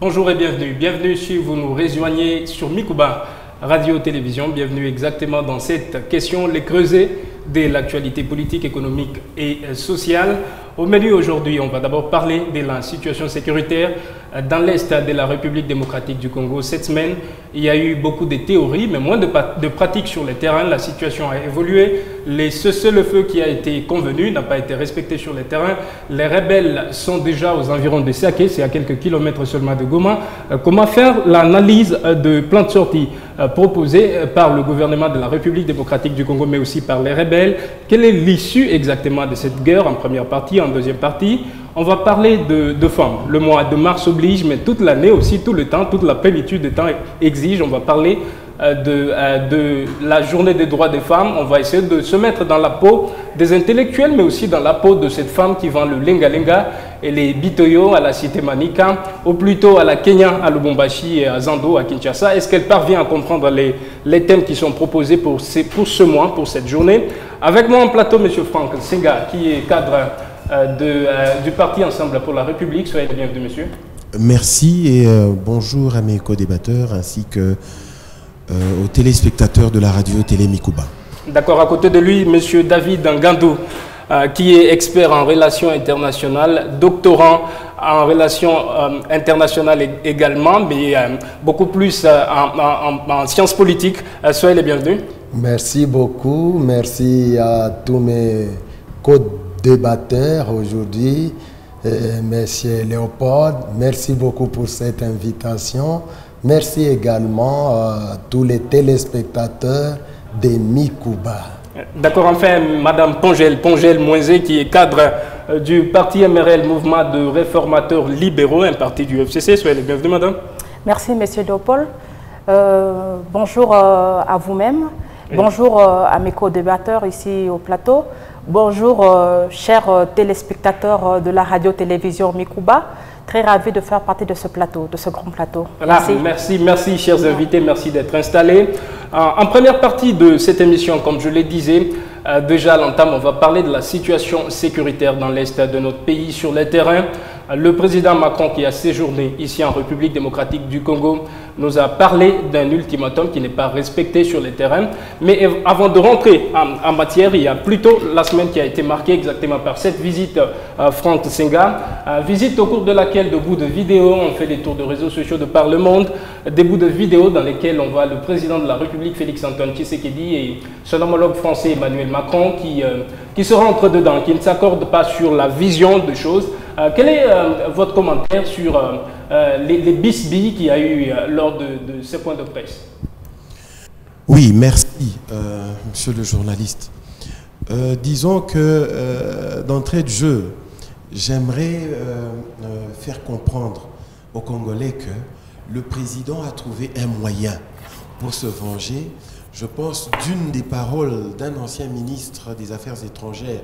Bonjour et bienvenue. Bienvenue si vous nous rejoignez sur Mikuba Radio-Télévision. Bienvenue exactement dans cette question, les creusets de l'actualité politique, économique et sociale. Au menu aujourd'hui, on va d'abord parler de la situation sécuritaire dans l'Est de la République démocratique du Congo. Cette semaine, il y a eu beaucoup de théories, mais moins de pratiques sur le terrain. La situation a évolué. Le cessez-le-feu qui a été convenu n'a pas été respecté sur le terrain. Les rebelles sont déjà aux environs de Saké, c'est à quelques kilomètres seulement de Goma. Comment faire l'analyse de plans de sortie proposés par le gouvernement de la République démocratique du Congo, mais aussi par les rebelles? Quelle est l'issue exactement de cette guerre en première partie? En deuxième partie, on va parler de femmes. Le mois de mars oblige, mais toute l'année aussi, tout le temps, toute la plénitude de temps exige. On va parler de la journée des droits des femmes. On va essayer de se mettre dans la peau des intellectuels, mais aussi dans la peau de cette femme qui vend le lenga-lenga et les bitoyo à la cité Manika, ou plutôt à la Kenya, à Lubumbashi et à Zando, à Kinshasa. Est-ce qu'elle parvient à comprendre les thèmes qui sont proposés pour ce mois, pour cette journée? Avec moi en plateau, M. Franck Senga, qui est cadre du parti Ensemble pour la République. Soyez le bienvenu, monsieur. Merci et bonjour à mes co-débatteurs ainsi que aux téléspectateurs de la radio Télé Mikuba. D'accord, à côté de lui, monsieur David Ngandou, qui est expert en relations internationales, doctorant en relations internationales également, mais beaucoup plus en sciences politiques. Soyez les bienvenus. Merci beaucoup, merci à tous mes co-débatteurs aujourd'hui. Monsieur Léopold, merci beaucoup pour cette invitation. Merci également à tous les téléspectateurs de Mikuba. D'accord, enfin, Madame Pongel Moïse, qui est cadre du parti MRL, Mouvement de réformateurs libéraux, un parti du FCC. Soyez les bienvenus, madame. Merci, monsieur Léopold. Bonjour à vous-même. Oui. Bonjour à mes co-débatteurs ici au plateau. Bonjour, chers téléspectateurs de la radio-télévision Mikuba. Très ravi de faire partie de ce plateau, de ce grand plateau. Voilà, merci, chers invités, merci d'être installés. En première partie de cette émission, comme je le disais, déjà à l'entame, on va parler de la situation sécuritaire dans l'Est de notre pays sur le terrain. Le président Macron, qui a séjourné ici en République démocratique du Congo, nous a parlé d'un ultimatum qui n'est pas respecté sur le terrain. Mais avant de rentrer en matière, il y a plutôt la semaine qui a été marquée exactement par cette visite Franck Senga. Visite au cours de laquelle de bouts de vidéos, on fait des tours de réseaux sociaux de par le monde, des bouts de vidéos dans lesquels on voit le président de la République, Félix-Antoine Tshisekedi, et son homologue français Emmanuel Macron qui se rentrent dedans, qui ne s'accordent pas sur la vision des choses. Quel est votre commentaire sur les bisbilles qu'il y a eu lors de ce point de presse? Oui, merci, monsieur le journaliste. Disons que d'entrée de jeu, j'aimerais faire comprendre aux Congolais que le président a trouvé un moyen pour se venger. Je pense d'une des paroles d'un ancien ministre des Affaires étrangères,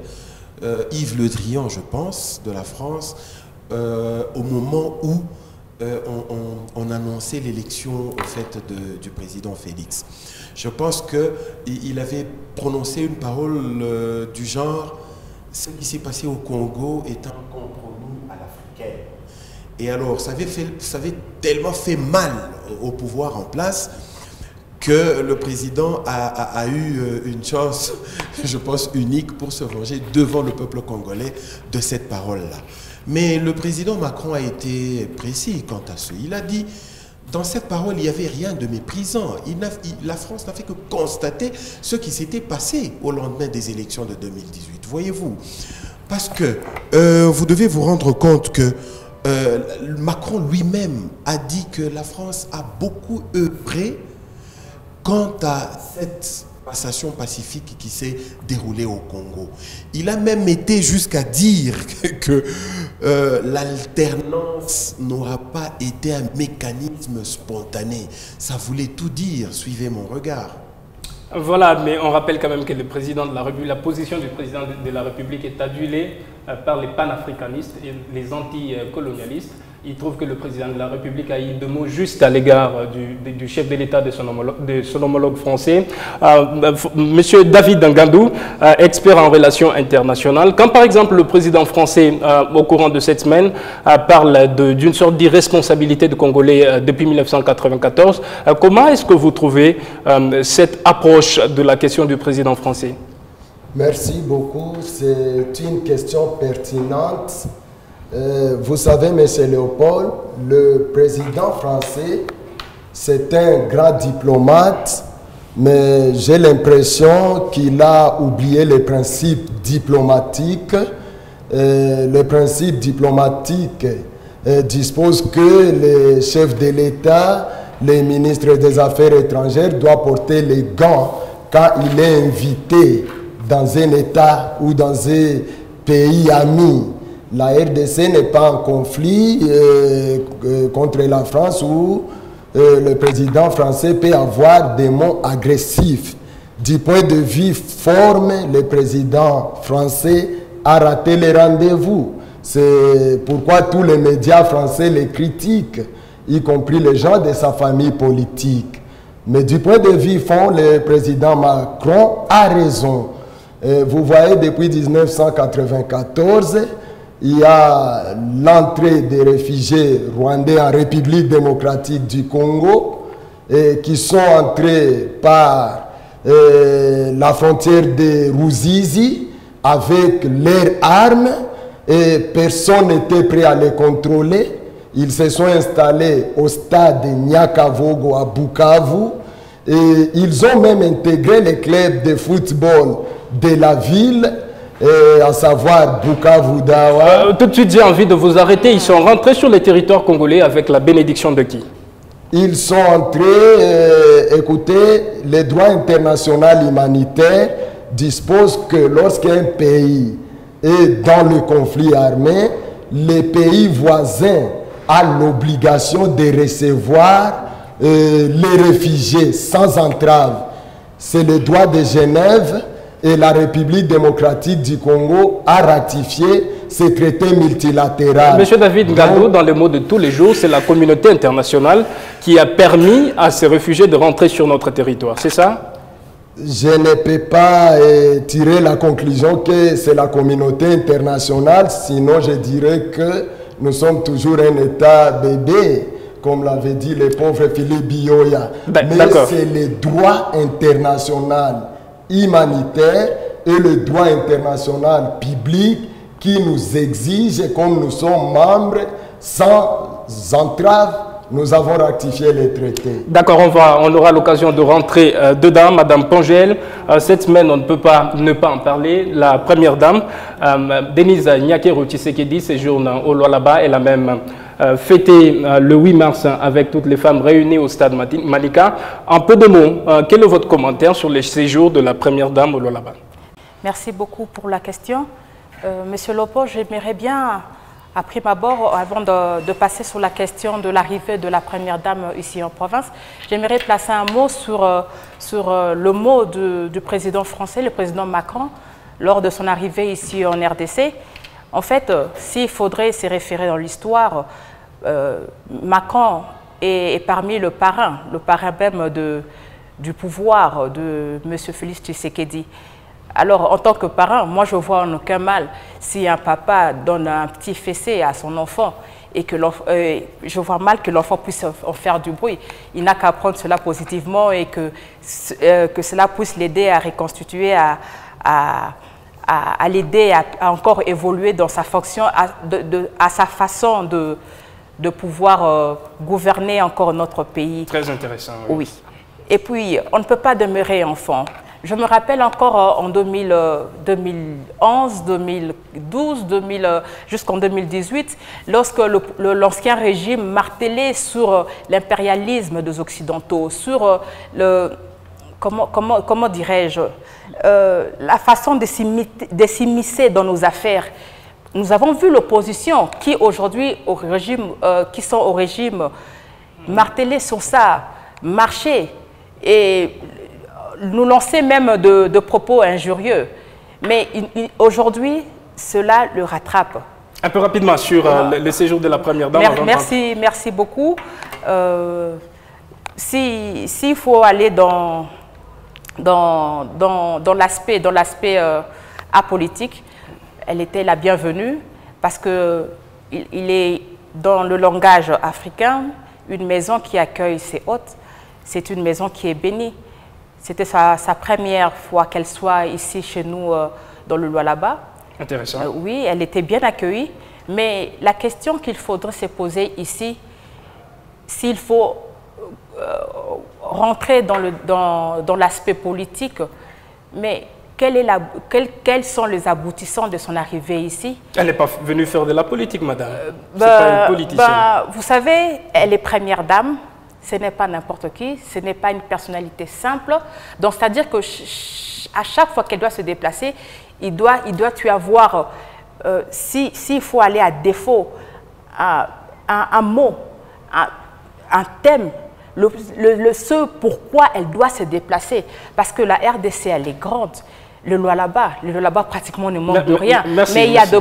Yves Le Drian, je pense, de la France, au moment où on annonçait l'élection au fait du président Félix. Je pense qu'il avait prononcé une parole du genre « Ce qui s'est passé au Congo est un compromis à l'africaine ». Et alors, ça avait tellement fait mal au pouvoir en place que le président a eu une chance, je pense, unique pour se venger devant le peuple congolais de cette parole-là. Mais le président Macron a été précis quant à ce. Il a dit, dans cette parole, il n'y avait rien de méprisant. La France n'a fait que constater ce qui s'était passé au lendemain des élections de 2018. Voyez-vous, parce que vous devez vous rendre compte que Macron lui-même a dit que la France a beaucoup œuvré quant à cette passation pacifique qui s'est déroulée au Congo. Il a même été jusqu'à dire que l'alternance n'aura pas été un mécanisme spontané. Ça voulait tout dire, suivez mon regard. Voilà, mais on rappelle quand même que le président de la République, la position du président de la République est adulée par les panafricanistes et les anticolonialistes. Il trouve que le président de la République a eu deux mots justes à l'égard du chef de l'État de son homologue français. Monsieur David Ngandou, expert en relations internationales, quand par exemple le président français, au courant de cette semaine, parle d'une sorte d'irresponsabilité de Congolais depuis 1994, comment est-ce que vous trouvez cette approche de la question du président français? Merci beaucoup. C'est une question pertinente. Vous savez, M. Léopold, le président français, c'est un grand diplomate, mais j'ai l'impression qu'il a oublié les principes diplomatiques. Les principes diplomatiques disposent que les chefs de l'État, les ministres des Affaires étrangères doivent porter les gants quand il est invité dans un État ou dans un pays ami. La RDC n'est pas en conflit contre la France où le président français peut avoir des mots agressifs. Du point de vue forme, le président français a raté les rendez-vous. C'est pourquoi tous les médias français les critiquent, y compris les gens de sa famille politique. Mais du point de vue fond, le président Macron a raison. Vous voyez, depuis 1994, il y a l'entrée des réfugiés rwandais en République démocratique du Congo qui sont entrés par la frontière de Ruzizi avec leurs armes et personne n'était prêt à les contrôler. Ils se sont installés au stade de Nyakavogo à Bukavu et ils ont même intégré les clubs de football de la ville, à savoir Bukavu Dawa. Tout de suite, j'ai envie de vous arrêter. Ils sont rentrés sur le territoire congolais avec la bénédiction de qui? Ils sont entrés, écoutez, le droit international humanitaire dispose que lorsqu'un pays est dans le conflit armé, les pays voisins ont l'obligation de recevoir les réfugiés sans entrave. C'est le droit de Genève. Et la République démocratique du Congo a ratifié ce traité multilatéral. Monsieur David Ngandou, dans les mots de tous les jours, c'est la communauté internationale qui a permis à ces réfugiés de rentrer sur notre territoire, c'est ça? Je ne peux pas tirer la conclusion que c'est la communauté internationale, sinon je dirais que nous sommes toujours un État bébé, comme l'avait dit le pauvre Philippe Bioya. Mais c'est le droit international humanitaire et le droit international public qui nous exige, comme nous sommes membres, sans entrave, nous avons ratifié les traités. D'accord, on aura l'occasion de rentrer dedans. Madame Pongel, cette semaine, on ne peut pas ne pas en parler. La première dame, Denise Nyakero Tshisekedi, séjourne au Lualaba. Elle a même fêté le 8 mars avec toutes les femmes réunies au stade Malika. En peu de mots, quel est votre commentaire sur le séjour de la première dame au Lualaba? Merci beaucoup pour la question. Monsieur Lopo, j'aimerais bien, à prime abord, avant de passer sur la question de l'arrivée de la première dame ici en province, j'aimerais placer un mot sur le mot du président français, le président Macron, lors de son arrivée ici en RDC. En fait, s'il faudrait se référer dans l'histoire, Macron est parmi le parrain même du pouvoir de M. Félix Tshisekedi. Alors, en tant que parent, moi, je vois en aucun mal si un papa donne un petit fessé à son enfant et que je vois mal que l'enfant puisse en faire du bruit. Il n'a qu'à prendre cela positivement et que cela puisse l'aider à reconstituer, à l'aider à encore évoluer dans sa fonction, à sa façon de pouvoir gouverner encore notre pays. Très intéressant. Oui. Et puis, on ne peut pas demeurer enfant. Je me rappelle encore en 2011, 2012, jusqu'en 2018, lorsque l'ancien régime martelait sur l'impérialisme des Occidentaux, sur comment dirais-je, la façon de s'immiscer dans nos affaires. Nous avons vu l'opposition qui aujourd'hui qui sont au régime marteler sur ça, marcher et nous lancer même de propos injurieux. Mais aujourd'hui, cela le rattrape. Un peu rapidement sur le séjour de la première dame. Merci beaucoup. S'il faut aller dans l'aspect apolitique, elle était la bienvenue parce qu'il est dans le langage africain, une maison qui accueille ses hôtes, c'est une maison qui est bénie. C'était sa première fois qu'elle soit ici chez nous dans le Lualaba. Intéressant. Oui, elle était bien accueillie, mais la question qu'il faudrait se poser ici, s'il faut rentrer dans l'aspect politique, mais quels sont les aboutissants de son arrivée ici? Elle n'est pas venue faire de la politique, madame. C'est pas une politicienne. Vous savez, elle est première dame. Ce n'est pas n'importe qui, ce n'est pas une personnalité simple. Donc, c'est-à-dire que à chaque fois qu'elle doit se déplacer, il doit y avoir, s'il faut aller à défaut, un mot, un thème, ce pourquoi elle doit se déplacer. Parce que la RDC, elle est grande. Le Lualaba pratiquement ne manque de rien. Mais il y a de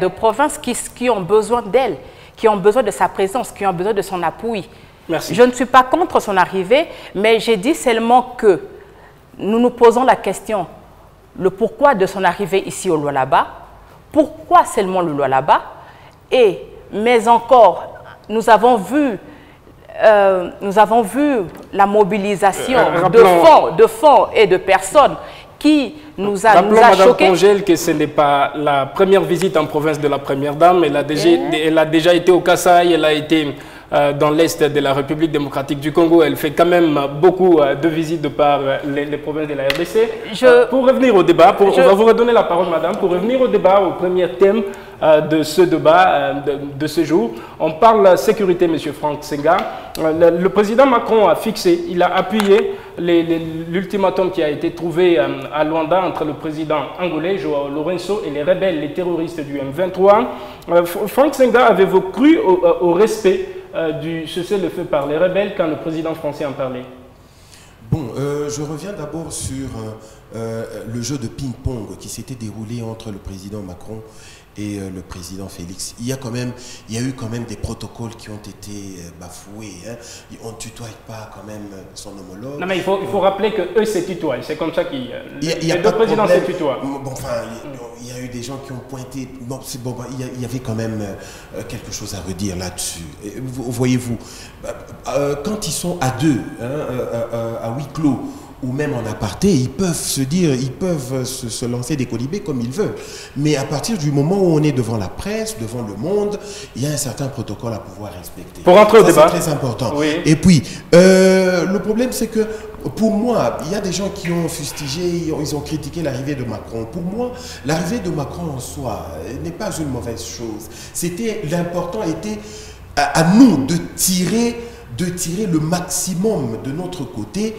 provinces qui ont besoin d'elle, qui ont besoin de sa présence, qui ont besoin de son appui. Merci. Je ne suis pas contre son arrivée, mais j'ai dit seulement que nous nous posons la question, le pourquoi de son arrivée ici au Lualaba, pourquoi seulement le Lualaba, mais encore, nous avons vu la mobilisation de fonds et de personnes qui nous a choqués. Madame Congel que ce n'est pas la première visite en province de la première dame, elle a déjà été au Kasaï, elle a été dans l'Est de la République démocratique du Congo. Elle fait quand même beaucoup de visites de par les provinces de la RDC. Pour revenir au débat, on va vous redonner la parole, madame, pour revenir au débat, au premier thème de ce débat de ce jour. On parle sécurité, monsieur Franck Senga. Le président Macron a fixé, il a appuyé l'ultimatum qui a été trouvé à Luanda entre le président angolais, Joao Lourenço, et les rebelles, les terroristes du M23. Franck Senga, avez-vous cru au respect du cessez-le-feu par les rebelles quand le président français en parlait? Bon, je reviens d'abord sur le jeu de ping-pong qui s'était déroulé entre le président Macron et le président Félix. Il y a eu quand même des protocoles qui ont été bafoués. Hein. On ne tutoie pas quand même son homologue. Non, mais il faut rappeler qu'eux se tutoient. C'est comme ça qu'ils... Les deux présidents se tutoient. Bon, enfin, il y a eu des gens qui ont pointé... Bon, c'est bon, il y avait quand même quelque chose à redire là-dessus. Voyez-vous, quand ils sont à deux, hein, à huis clos, ou même en aparté, ils peuvent se dire, ils peuvent se lancer des colibés comme ils veulent. Mais à partir du moment où on est devant la presse, devant le monde, il y a un certain protocole à pouvoir respecter. Pour rentrer au débat. C'est très important. Oui. Et puis, le problème, c'est que pour moi, il y a des gens qui ont fustigé, ils ont critiqué l'arrivée de Macron. Pour moi, l'arrivée de Macron en soi n'est pas une mauvaise chose. L'important était à nous de tirer le maximum de notre côté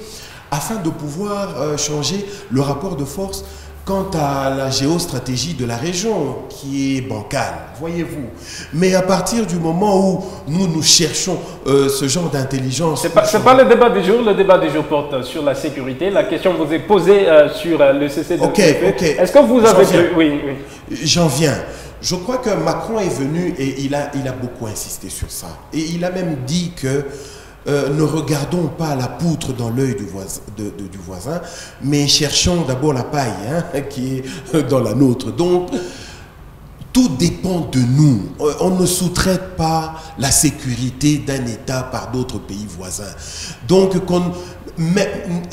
afin de pouvoir changer le rapport de force quant à la géostratégie de la région qui est bancale, voyez-vous. Mais à partir du moment où nous cherchons ce genre d'intelligence... C'est pas le débat du jour. Le débat du jour porte sur la sécurité. La question vous est posée sur le cessez-le-feu. Ok. Est-ce que vous avez... Oui. J'en viens. Je crois que Macron est venu et il a beaucoup insisté sur ça. Et il a même dit que ne regardons pas la poutre dans l'œil du voisin, mais cherchons d'abord la paille qui est dans la nôtre. Donc, tout dépend de nous. On ne sous-traite pas la sécurité d'un État par d'autres pays voisins. Donc,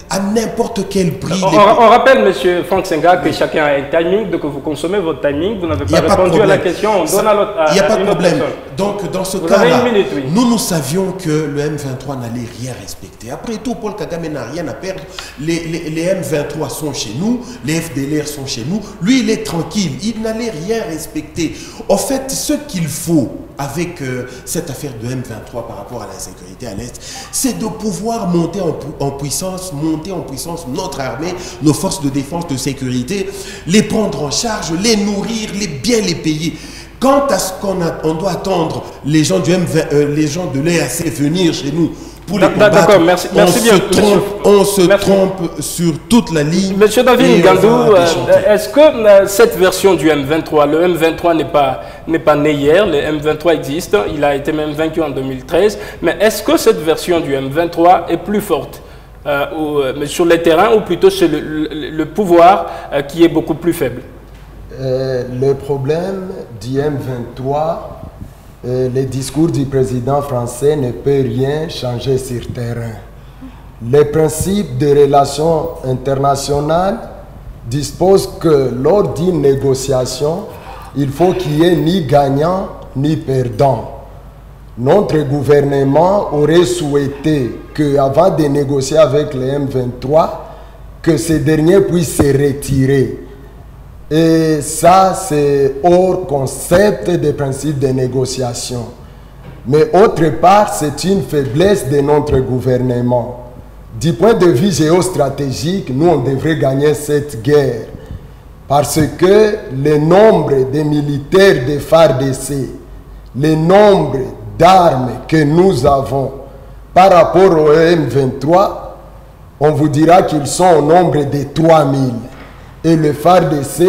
à n'importe quel prix... On rappelle, monsieur Franck Senga, que chacun a un timing, donc vous consommez votre timing, vous n'avez pas répondu à la question, on donne à l'autre. Il n'y a pas de problème. Donc, dans ce cas-là, oui. nous savons que le M23 n'allait rien respecter. Après tout, Paul Kagame n'a rien à perdre. Les M23 sont chez nous, les FDLR sont chez nous. Lui, il est tranquille, il n'allait rien respecter. En fait, ce qu'il faut avec cette affaire de M23 par rapport à la sécurité à l'Est, c'est de pouvoir monter en puissance notre armée, nos forces de défense, de sécurité, les prendre en charge, les nourrir, bien les payer. Quant à ce qu'on doit attendre les gens du les gens de l'EAC venir chez nous pour les combattre, d'accord, merci bien. On se trompe sur toute la ligne. Monsieur David Ngandou, est-ce que cette version du M23, le M23 n'est pas né hier, le M23 existe, il a été même vaincu en 2013, mais est-ce que cette version du M23 est plus forte sur les terrains ou plutôt c'est le pouvoir qui est beaucoup plus faible? Le problème du M23, le discours du président français ne peut rien changer sur terrain. Les principes de relations internationales disposent que lors d'une négociation, il faut qu'il n'y ait ni gagnant ni perdant. Notre gouvernement aurait souhaité qu'avant de négocier avec le M23, que ces derniers puissent se retirer. Et ça, c'est hors concept des principes de négociation. Mais autre part, c'est une faiblesse de notre gouvernement. Du point de vue géostratégique, nous, on devrait gagner cette guerre. Parce que le nombre de militaires de FARDC, le nombre d'armes que nous avons par rapport au M23, on vous dira qu'ils sont au nombre de 3000. Et le FARDC,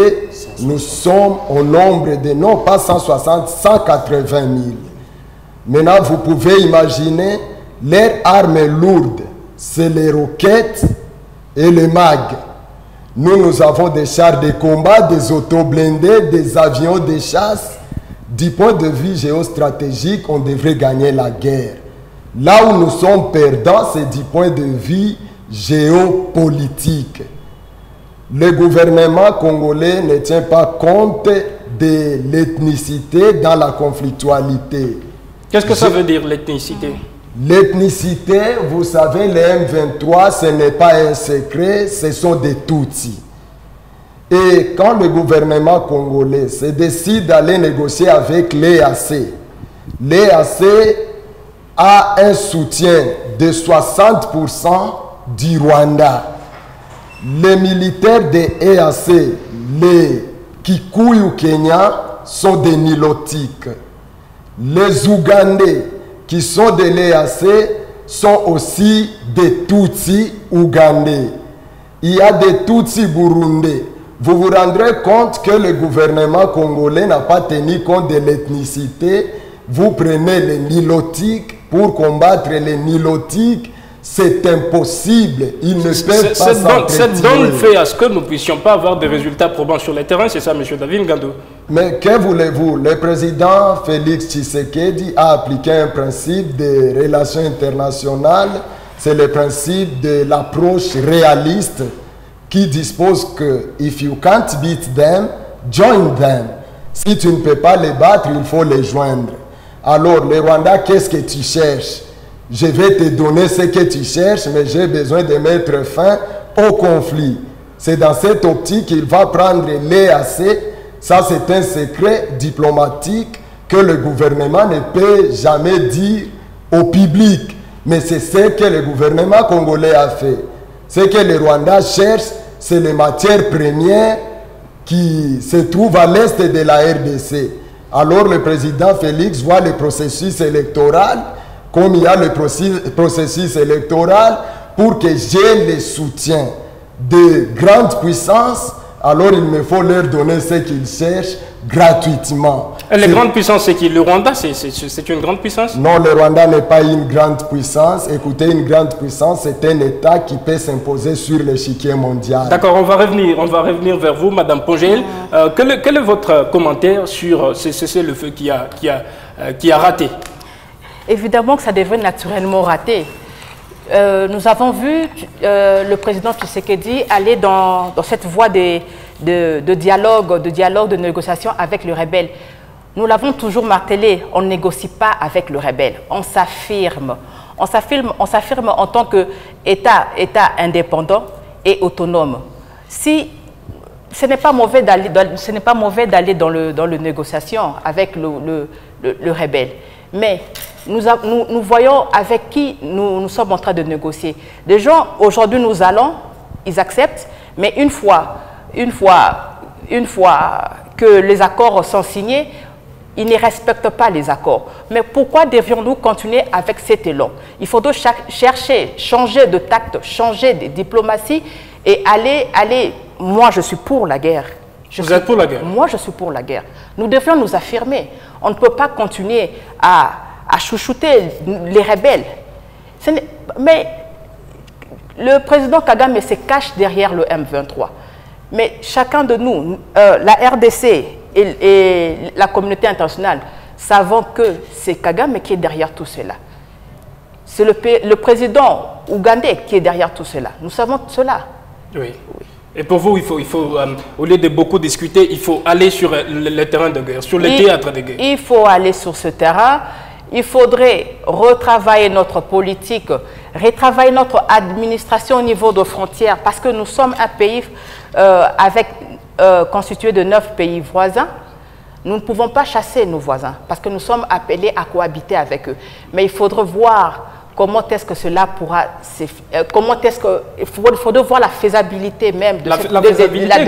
nous sommes au nombre de, non pas 160, 180 000. Maintenant, vous pouvez imaginer, leurs armes lourdes, c'est les roquettes et les MAG. Nous avons des chars de combat, des autoblindés, des avions de chasse. Du point de vue géostratégique, on devrait gagner la guerre. Là où nous sommes perdants, c'est du point de vue géopolitique. Le gouvernement congolais ne tient pas compte de l'ethnicité dans la conflictualité. Qu'est-ce que ça veut dire, l'ethnicité? L'ethnicité, vous savez, le M23, ce n'est pas un secret, ce sont des Tutsis. Et quand le gouvernement congolais se décide d'aller négocier avec l'EAC, l'EAC a un soutien de 60% du Rwanda. Les militaires de l'EAC, les Kikuyu Kenya, sont des Nilotiques. Les Ougandais qui sont de l'EAC sont aussi des Tutsis ougandais. Il y a des Tutsis burundais. Vous vous rendrez compte que le gouvernement congolais n'a pas tenu compte de l'ethnicité. Vous prenez les Nilotiques pour combattre les Nilotiques. C'est impossible. Ils ne peuvent pas s'entretuer. Cette donne fait à ce que nous ne puissions pas avoir des résultats probants sur le terrain. C'est ça, M. David Ngandou. Mais que voulez-vous? Le président Félix Tshisekedi a appliqué un principe de relations internationales. C'est le principe de l'approche réaliste qui dispose que if you can't beat them, join them. Si tu ne peux pas les battre, il faut les joindre. Alors, le Rwanda, qu'est-ce que tu cherches? Je vais te donner ce que tu cherches, mais j'ai besoin de mettre fin au conflit. C'est dans cette optique qu'il va prendre l'EAC. Ça, c'est un secret diplomatique que le gouvernement ne peut jamais dire au public. Mais c'est ce que le gouvernement congolais a fait. Ce que le Rwanda cherche, c'est les matières premières qui se trouvent à l'est de la RDC. Alors le président Félix voit le processus électoral, comme il y a le processus électoral, pour que j'ai le soutien de grandes puissances, alors il me faut leur donner ce qu'ils cherchent gratuitement. Et les grandes puissances, c'est qui? Le Rwanda, c'est une grande puissance? Non, le Rwanda n'est pas une grande puissance. Écoutez, une grande puissance, c'est un État qui peut s'imposer sur l'échiquier mondial. D'accord, on va revenir vers vous, Madame Pongel. Quel est votre commentaire sur ce cessez-le-feu qui a raté? Évidemment que ça devrait naturellement rater. Nous avons vu le président Tshisekedi aller dans cette voie de dialogue, de négociation avec le rebelle. Nous l'avons toujours martelé, on ne négocie pas avec le rebelle, on s'affirme. On s'affirme en tant qu'État indépendant et autonome. Si ce n'est pas mauvais d'aller dans la négociation avec le rebelle, mais nous voyons avec qui nous sommes en train de négocier. Des gens, aujourd'hui nous allons, ils acceptent, mais une fois que les accords sont signés, ils ne respectent pas les accords. Mais pourquoi devrions-nous continuer avec cet élan? Il faudrait chercher, changer de tact, changer de diplomatie et aller. Moi, je suis pour la guerre. Vous êtes pour la guerre? Moi, je suis pour la guerre. Nous devrions nous affirmer. On ne peut pas continuer à chouchouter les rebelles. Mais le président Kagame se cache derrière le M23. Mais chacun de nous, la RDC et la communauté internationale, savons que c'est Kagame qui est derrière tout cela. C'est le président ougandais qui est derrière tout cela. Nous savons cela. Oui. Et pour vous, il faut au lieu de beaucoup discuter, il faut aller sur le terrain de guerre, sur le théâtre de guerre. Il faut aller sur ce terrain. Il faudrait retravailler notre politique, retravailler notre administration au niveau de frontières, parce que nous sommes un pays constitué de 9 pays voisins. Nous ne pouvons pas chasser nos voisins, parce que nous sommes appelés à cohabiter avec eux. Mais il faudrait voir comment est-ce que cela pourra... il faudrait voir la faisabilité même de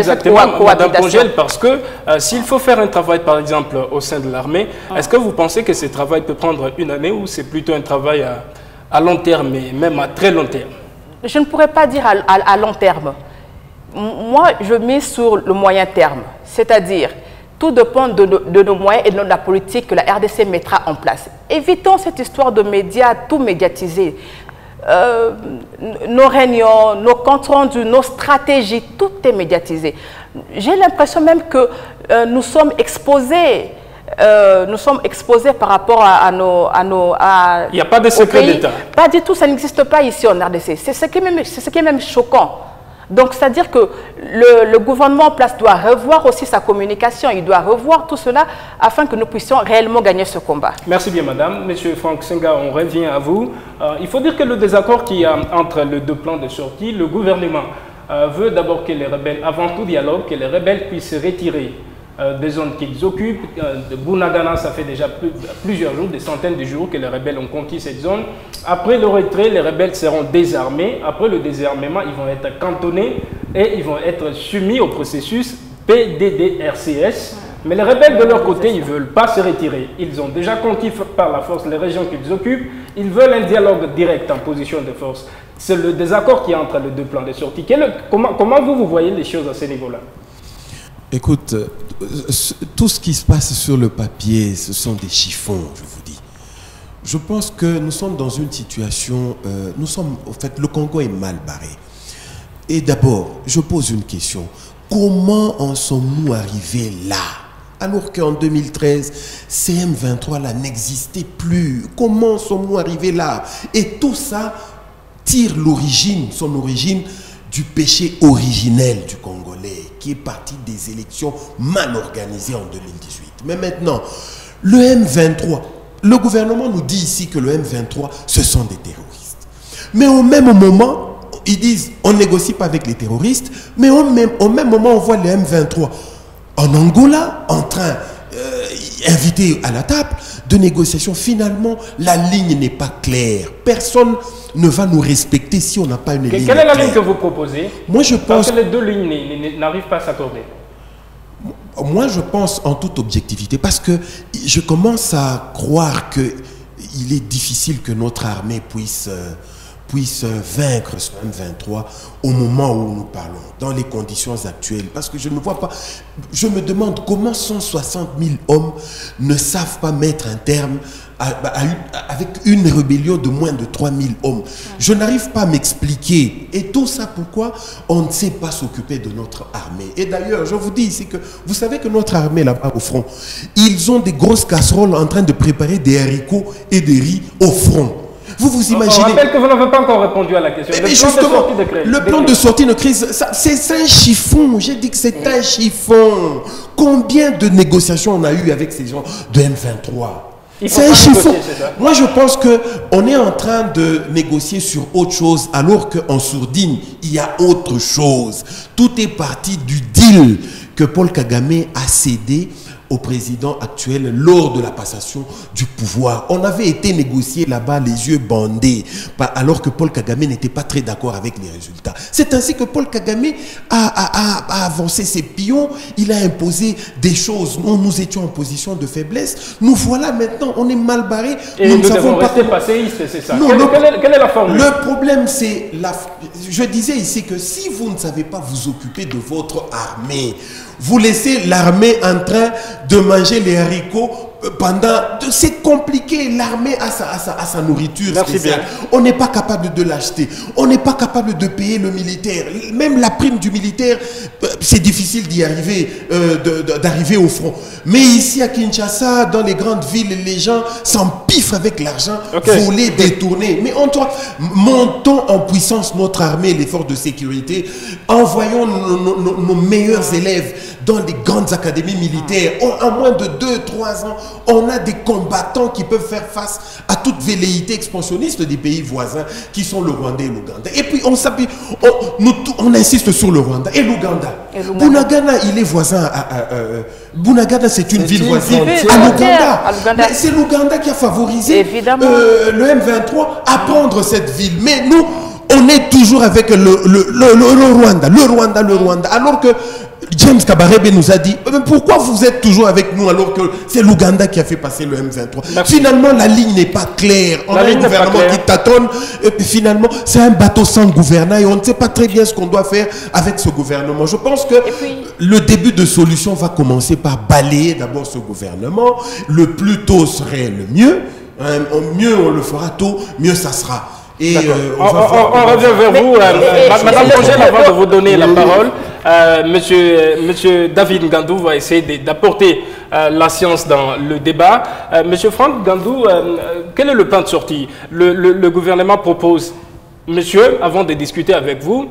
cette cohabitation. Parce que s'il faut faire un travail, par exemple, au sein de l'armée, est-ce que vous pensez que ce travail peut prendre une année ou c'est plutôt un travail à long terme et même à très long terme? Je ne pourrais pas dire à long terme. Moi, je mise sur le moyen terme. C'est-à-dire, tout dépend de nos moyens et de la politique que la RDC mettra en place. Évitons cette histoire de médias, tout médiatisé. Nos réunions, nos comptes rendus, nos stratégies, tout est médiatisé. J'ai l'impression même que nous sommes exposés. Par rapport à nos... Il n'y a pas de secret d'État. Pas du tout, ça n'existe pas ici en RDC. C'est ce qui est même choquant. Donc, c'est-à-dire que le gouvernement en place doit revoir aussi sa communication, il doit revoir tout cela afin que nous puissions réellement gagner ce combat. Merci bien, madame. Monsieur Franck Senga, on revient à vous. Il faut dire que le désaccord qu'il y a entre les deux plans de sortie, le gouvernement veut d'abord que les rebelles, avant tout dialogue, que les rebelles puissent se retirer des zones qu'ils occupent. De Bunagana, ça fait déjà plusieurs jours, des centaines de jours que les rebelles ont conquis cette zone. Après le retrait, les rebelles seront désarmés. Après le désarmement, ils vont être cantonnés et ils vont être soumis au processus PDDRCS. Mais les rebelles, de leur côté, ils ne veulent pas se retirer. Ils ont déjà conquis par la force les régions qu'ils occupent. Ils veulent un dialogue direct en position de force. C'est le désaccord qui est entre les deux plans de sortie. Comment vous voyez les choses à ce niveau-là? Écoute, tout ce qui se passe sur le papier, ce sont des chiffons, je vous dis. Je pense que nous sommes dans une situation, au fait, le Congo est mal barré. Et d'abord, je pose une question. Comment en sommes-nous arrivés là? Alors qu'en 2013, CM23 n'existait plus. Comment sommes-nous arrivés là? Et tout ça tire son origine du péché originel du Congolais, qui est parti des élections mal organisées en 2018. Mais maintenant, le M23, le gouvernement nous dit ici que le M23, ce sont des terroristes. Mais au même moment, ils disent, on ne négocie pas avec les terroristes, mais au même moment, on voit le M23 en Angola, en train, invité à la table de négociation. Finalement, la ligne n'est pas claire. Personne ne va nous respecter si on n'a pas une ligne claire. Quelle est la ligne que vous proposez? Moi, je pense... Parce que les deux lignes n'arrivent pas à s'accorder. Moi, je pense en toute objectivité, parce que je commence à croire qu'il est difficile que notre armée puisse vaincre ce M23 au moment où nous parlons, dans les conditions actuelles. Parce que je ne vois pas... Je me demande comment 160 000 hommes ne savent pas mettre un terme avec une rébellion de moins de 3 000 hommes. Je n'arrive pas à m'expliquer. Et tout ça, pourquoi on ne sait pas s'occuper de notre armée? Et d'ailleurs, je vous dis ici que vous savez que notre armée là-bas au front, ils ont des grosses casseroles en train de préparer des haricots et des riz au front. Vous imaginez... On rappelle que vous n'avez pas encore répondu à la question. Le plan de sortie de crise, c'est un chiffon. J'ai dit que c'est un chiffon. Combien de négociations on a eu avec ces gens de M23? C'est un chiffon. Moi, je pense qu'on est en train de négocier sur autre chose, alors qu'en sourdine, il y a autre chose. Tout est parti du deal que Paul Kagame a cédé au président actuel lors de la passation du pouvoir. On avait été négocié là-bas les yeux bandés, alors que Paul Kagame n'était pas très d'accord avec les résultats. C'est ainsi que Paul Kagame a avancé ses pions, il a imposé des choses. Nous étions en position de faiblesse. Nous voilà maintenant, on est mal barrés. Et nous devons rester passéistes, c'est ça. Quelle est la formule? Le problème, c'est... Je disais ici que si vous ne savez pas vous occuper de votre armée, vous laissez l'armée en train de manger les haricots pendant... C'est compliqué, l'armée a sa nourriture spéciale. On n'est pas capable de l'acheter. On n'est pas capable de payer le militaire. Même la prime du militaire, c'est difficile d'y arriver, d'arriver au front. Mais ici à Kinshasa, dans les grandes villes, les gens s'empiffrent avec l'argent volé, détourné. Mais montons en puissance notre armée, les forces de sécurité. Envoyons nos meilleurs élèves dans les grandes académies militaires. En moins de 2-3 ans, on a des combattants qui peuvent faire face à toute velléité expansionniste des pays voisins qui sont le Rwanda et l'Ouganda. Et puis on s'appuie, on insiste sur le Rwanda et l'Ouganda. Bunagana, il est voisin Bunagana, c'est une ville voisine à l'Ouganda. C'est l'Ouganda qui a favorisé le M23 à prendre cette ville. Mais nous, on est toujours avec le Rwanda. Alors que James Kabarebe nous a dit, pourquoi vous êtes toujours avec nous alors que c'est l'Ouganda qui a fait passer le M23? Merci. Finalement, la ligne n'est pas claire. On a un gouvernement qui tâtonne. Et puis finalement, c'est un bateau sans gouvernement et on ne sait pas très bien ce qu'on doit faire avec ce gouvernement. Je pense que le début de solution va commencer par balayer d'abord ce gouvernement. Le plus tôt serait le mieux. Mieux on le fera tôt, mieux ça sera. Et on revient vers vous, Madame Angèle, avant de vous donner la parole. Monsieur David Ngandou va essayer d'apporter la science dans le débat. Monsieur Franck Ngandou, quel est le plan de sortie? Le gouvernement propose, monsieur, avant de discuter avec vous,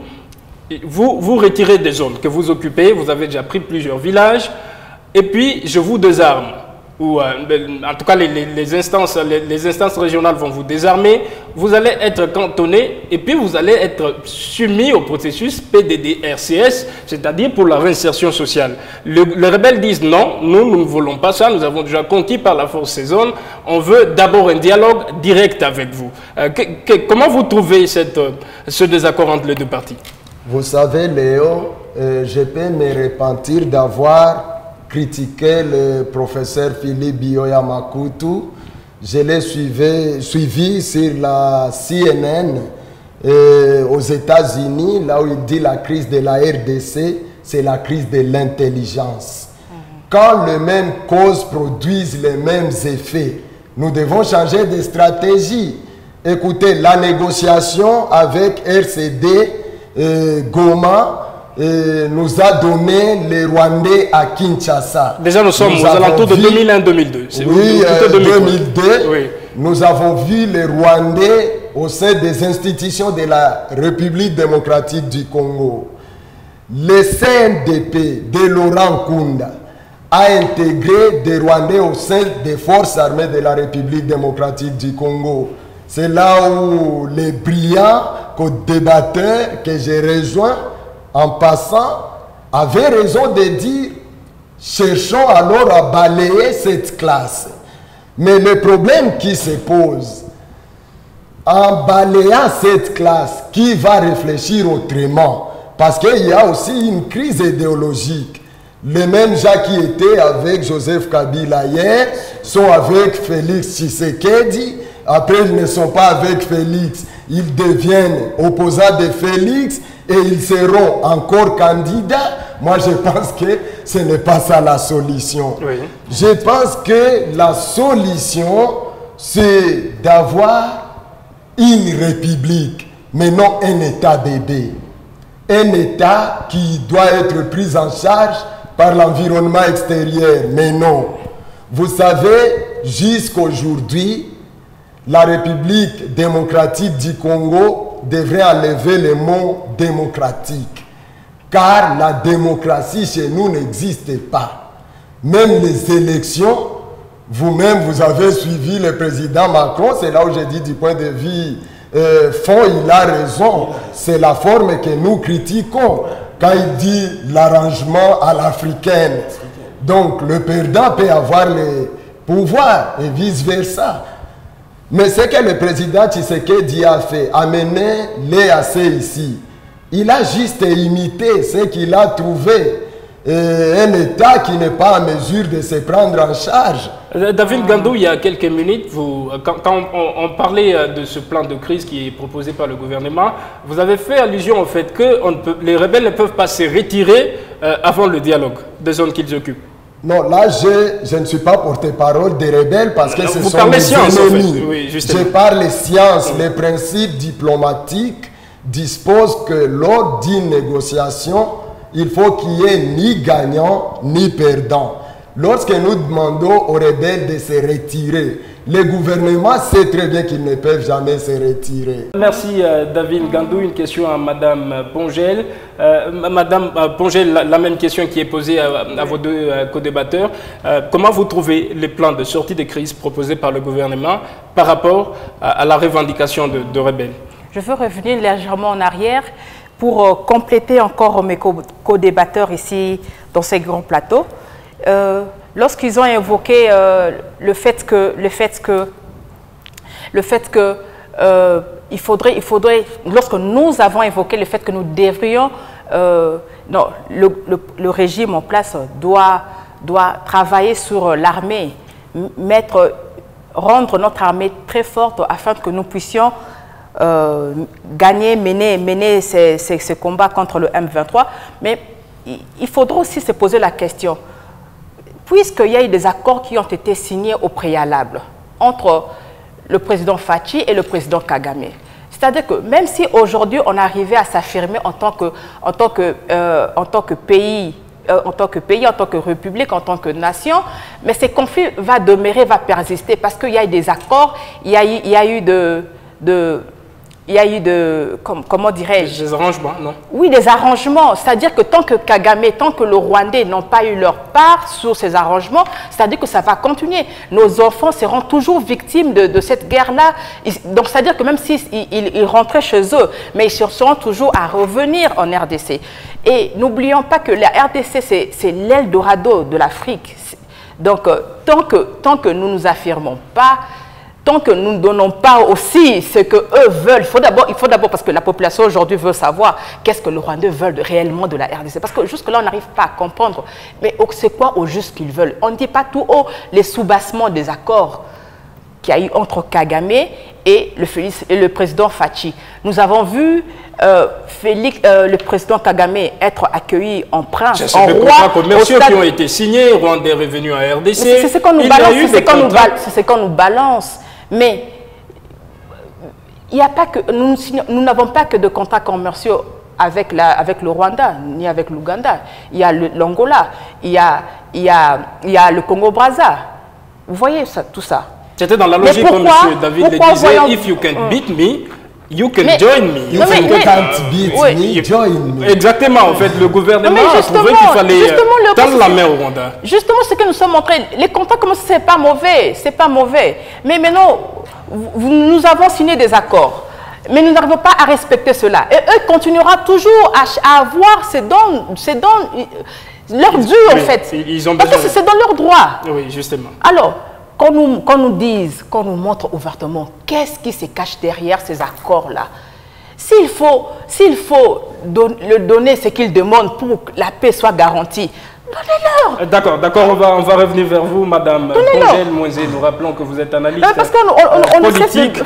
vous retirez des zones que vous occupez, vous avez déjà pris plusieurs villages, et puis je vous désarme. Ou en tout cas les instances régionales vont vous désarmer, vous allez être cantonné et puis vous allez être soumis au processus PDD-RCS, c'est-à-dire pour la réinsertion sociale. Les rebelles disent non, nous ne voulons pas ça, nous avons déjà conquis par la force ces zones, on veut d'abord un dialogue direct avec vous. Comment vous trouvez ce désaccord entre les deux parties? Vous savez Léo, je peux me repentir d'avoir critiqué le professeur Philippe Bioya Makutu. Je l'ai suivi sur la CNN aux États-Unis, là où il dit la crise de la RDC, c'est la crise de l'intelligence. Quand les mêmes causes produisent les mêmes effets, nous devons changer de stratégie. Écoutez, la négociation avec RCD Goma nous a donné les Rwandais à Kinshasa. Déjà, nous sommes aux alentours de 2001-2002. Oui, 2002. Oui. Nous avons vu les Rwandais au sein des institutions de la République démocratique du Congo. Le CNDP de Laurent Nkunda a intégré des Rwandais au sein des forces armées de la République démocratique du Congo. C'est là où les brillants co-débatteurs que j'ai rejoints en passant, avait raison de dire, cherchons alors à balayer cette classe. Mais le problème qui se pose, en balayant cette classe, qui va réfléchir autrement? Parce qu'il y a aussi une crise idéologique. Les mêmes gens qui étaient avec Joseph Kabila hier sont avec Félix Tshisekedi. Après, ils ne sont pas avec Félix. Ils deviennent opposants de Félix. Et ils seront encore candidats. Moi, je pense que ce n'est pas ça la solution. Oui. Je pense que la solution, c'est d'avoir une république, mais non un État bébé. Un État qui doit être pris en charge par l'environnement extérieur, mais non. Vous savez, jusqu'aujourd'hui, la République démocratique du Congo devrait enlever le mot démocratique. Car la démocratie chez nous n'existe pas. Même les élections, vous-même, vous avez suivi le président Macron, c'est là où j'ai dit du point de vue fond, il a raison. C'est la forme que nous critiquons. Quand il dit l'arrangement à l'africaine, Donc le perdant peut avoir le pouvoir et vice-versa. Mais ce que le président Tshisekedi a fait, amener l'EAC ici, il a juste imité ce qu'il a trouvé. Un État qui n'est pas en mesure de se prendre en charge. David Gandou, il y a quelques minutes, quand on parlait de ce plan de crise qui est proposé par le gouvernement, vous avez fait allusion au fait que les rebelles ne peuvent pas se retirer avant le dialogue des zones qu'ils occupent. Non, là, je ne suis pas porte-parole des rebelles parce que ce sont des ennemis. Oui, je parle science. Les principes diplomatiques disposent que lors d'une négociation, il faut qu'il n'y ait ni gagnant ni perdant. Lorsque nous demandons aux rebelles de se retirer, le gouvernement sait très bien qu'ils ne peuvent jamais se retirer. Merci David Gandou. Une question à Madame Pongel. Madame Pongel, la même question qui est posée à vos deux co-débatteurs. Comment vous trouvez les plans de sortie de crise proposés par le gouvernement par rapport à la revendication de rebelles? Je veux revenir légèrement en arrière pour compléter encore mes co-débatteurs ici dans ces grands plateaux. Lorsqu'ils ont évoqué le fait que il faudrait, lorsque nous avons évoqué le fait que nous devrions, non, le régime en place doit travailler sur l'armée, rendre notre armée très forte afin que nous puissions mener ces combats contre le M23. Mais il faudra aussi se poser la question, puisqu'il y a eu des accords qui ont été signés au préalable entre le président Fachi et le président Kagame. C'est-à-dire que même si aujourd'hui on arrivait à s'affirmer en tant que pays, en tant que république, en tant que nation, mais ces conflits vont demeurer, vont persister parce qu'il y a eu des accords, il y a eu comment dirais-je? Des arrangements, non? Oui, des arrangements. C'est-à-dire que tant que Kagame, tant que le Rwandais n'ont pas eu leur part sur ces arrangements, c'est-à-dire que ça va continuer. Nos enfants seront toujours victimes de cette guerre-là. Donc, c'est-à-dire que même s'ils rentraient chez eux, mais ils seront toujours à revenir en RDC. Et n'oublions pas que la RDC, c'est l'Eldorado de l'Afrique. Donc, tant que nous ne nous affirmons pas, tant que nous ne donnons pas aussi ce qu'eux veulent, il faut d'abord, parce que la population aujourd'hui veut savoir qu'est-ce que les Rwandais veulent réellement de la RDC. Parce que jusque-là, on n'arrive pas à comprendre. Mais c'est quoi au juste qu'ils veulent? On ne dit pas tout haut les soubassements des accords qu'il y a eu entre Kagame et le président Fachi. Nous avons vu le président Kagame être accueilli en prince, en roi. C'est des contrats commerciaux qui ont été signés, Rwandais revenus en RDC. C'est ce qu'on nous balance, c'est ce qu'on nous balance. Mais il n'y a pas que, nous n'avons pas que de contrats commerciaux avec le Rwanda, ni avec l'Ouganda. Il y a l'Angola, il y a le Congo-Brazza. Vous voyez ça, tout ça. C'était dans la logique comme M. David le disait, if you can beat me, you can join me. You can't beat me, join me. Exactement, en fait, le gouvernement a trouvé qu'il fallait tendre la main au Rwanda. Justement, ce que nous sommes montrés, les contrats comme ça, c'est pas mauvais, c'est pas mauvais. Mais maintenant, nous avons signé des accords, mais nous n'arrivons pas à respecter cela. Et eux continueront toujours à avoir ces dons leur dû, en fait. Ils ont parce que c'est dans leur droit. Oui, justement. Alors, qu'on nous montre ouvertement qu'est-ce qui se cache derrière ces accords-là. S'il faut donner ce qu'ils demandent pour que la paix soit garantie, donnez-leur. D'accord, on va revenir vers vous, Madame Pongel Moïse. Nous rappelons que vous êtes analyste politique.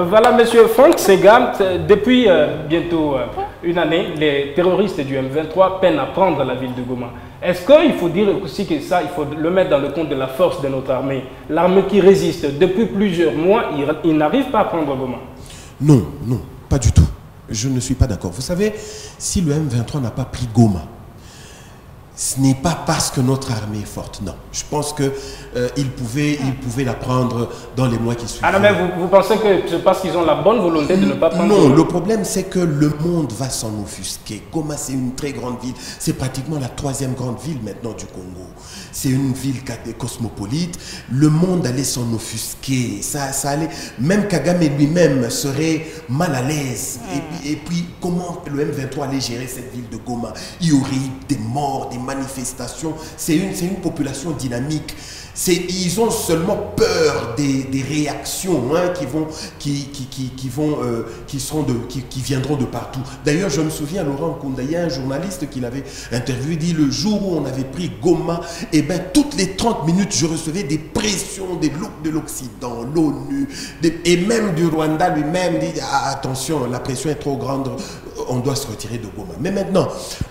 Voilà, Monsieur Franck Sega, depuis bientôt une année, les terroristes du M23 peinent à prendre la ville de Goma. Est-ce qu'il faut dire aussi que ça, il faut le mettre dans le compte de la force de notre armée? L'armée qui résiste depuis plusieurs mois, il n'arrive pas à prendre Goma. Non, pas du tout. Je ne suis pas d'accord. Vous savez, si le M23 n'a pas pris Goma, ce n'est pas parce que notre armée est forte, non. Je pense qu'ils pouvaient la prendre dans les mois qui suivent. Ah non, mais vous pensez que c'est parce qu'ils ont la bonne volonté de ne pas prendre Non, le problème c'est que le monde va s'en offusquer. Goma, c'est une très grande ville. C'est pratiquement la 3e grande ville maintenant du Congo. C'est une ville cosmopolite. Le monde allait s'en offusquer. Ça allait... Même Kagame lui-même serait mal à l'aise. Et puis, comment le M23 allait gérer cette ville de Goma? Il y aurait eu des morts, des manifestations. C'est une population dynamique. Ils ont seulement peur des réactions hein, qui viendront de partout. D'ailleurs, je me souviens, Laurent Nkunda, il y a un journaliste qui l'avait interviewé, dit le jour où on avait pris Goma, eh ben, toutes les 30 minutes, je recevais des pressions de l'Occident, l'ONU, et même du Rwanda lui-même, dit attention, la pression est trop grande, on doit se retirer de Goma. Mais maintenant,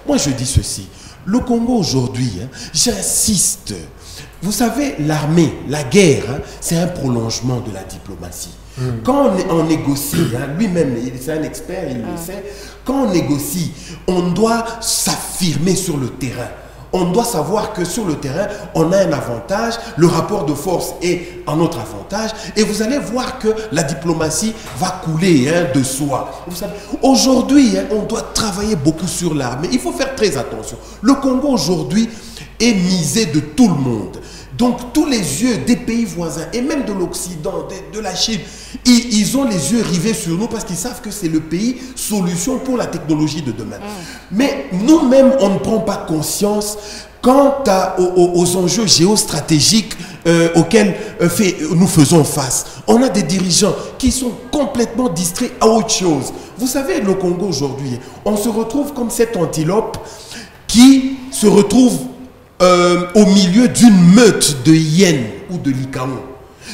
moi je dis ceci, le Congo aujourd'hui, hein, j'insiste, vous savez, l'armée, la guerre, hein, c'est un prolongement de la diplomatie. Quand on négocie, hein, lui-même, c'est un expert, il le sait, quand on négocie, on doit s'affirmer sur le terrain. On doit savoir que sur le terrain, on a un avantage, le rapport de force est en notre avantage, et vous allez voir que la diplomatie va couler hein, de soi. Aujourd'hui, hein, on doit travailler beaucoup sur l'armée. Il faut faire très attention. Le Congo aujourd'hui est misé de tout le monde. Donc tous les yeux des pays voisins et même de l'Occident, de la Chine, ils ont les yeux rivés sur nous parce qu'ils savent que c'est le pays solution pour la technologie de demain. Mais nous-mêmes, on ne prend pas conscience quant aux enjeux géostratégiques auxquels nous faisons face. On a des dirigeants qui sont complètement distraits à autre chose. Vous savez, le Congo aujourd'hui, on se retrouve comme cette antilope qui se retrouve au milieu d'une meute de hyènes ou de licaons.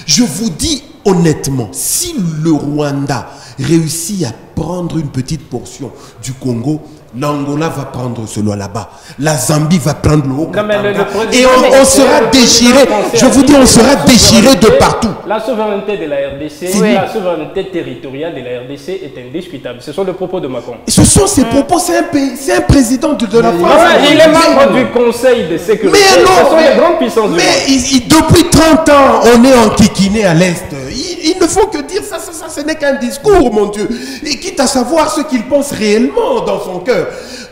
Je vous dis honnêtement, si le Rwanda réussit à prendre une petite portion du Congo, l'Angola va prendre cela là-bas. La Zambie va prendre le Haut-Katanga. Et on sera déchiré. Je vous dis, on sera déchiré de partout. La souveraineté de la RDC, la souveraineté territoriale de la RDC est indiscutable. Ce sont les propos de Macron. Ce sont ses propos. C'est un président de la France. Il est membre du Conseil de sécurité. Mais non, ce sont les grandes puissances du monde. Mais depuis 30 ans, on est enquiquiné à l'Est. Il ne faut que dire ça, ce n'est qu'un discours, mon Dieu. Et quitte à savoir ce qu'il pense réellement dans son cœur.